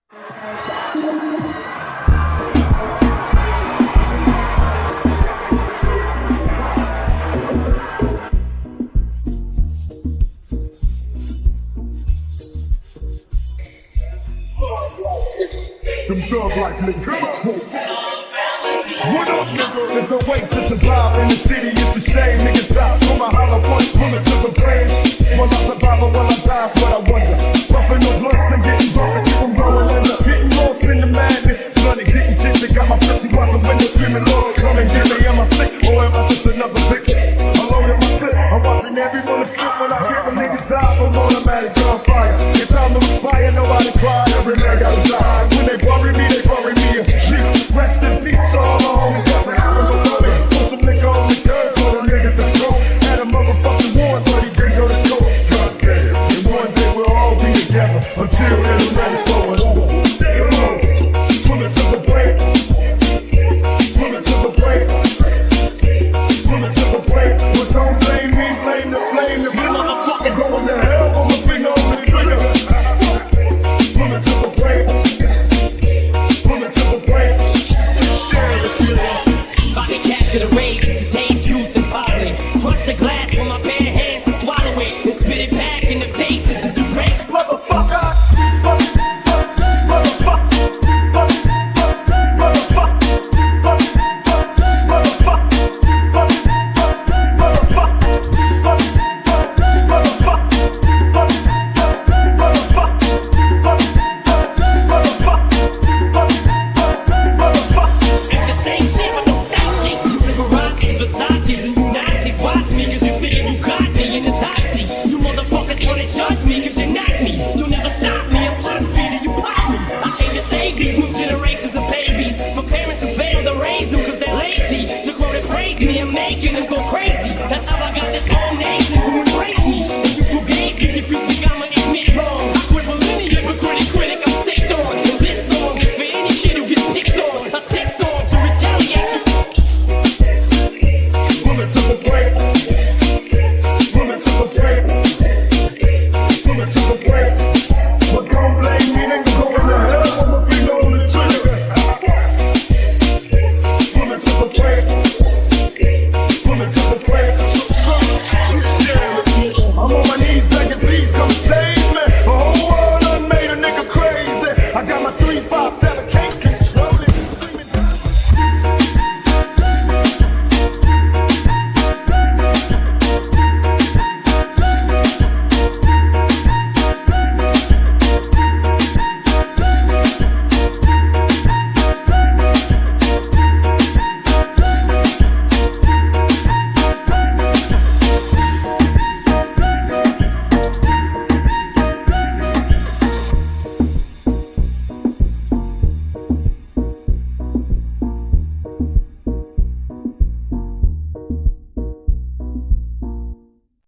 Them thug life niggas. What up, nigga? There's no way to survive in the city. It's a shame niggas die from a hollow point bullet to the brain. Will I survive or will I die? That's what I wonder. Puffing no blunts and getting drunk and keep them rolling in the getting lost in the madness. Bloody getting tipsy, got my pussy out the window screaming, Lord, come and get me. Am I sick or am I just another victim? I'm loading my clip. I'm watching every bullet slip when I hear a nigga die from automatic gunfire. It's time to expire, nobody cry. Every man gotta die. When they bury me a G. Rest in peace, all my homies got to happen below me. Put some nigga on the dirt for the niggas that's cold. Had a motherfucking war, but he didn't go to court. God damn, and one day we'll all be together until they're ready for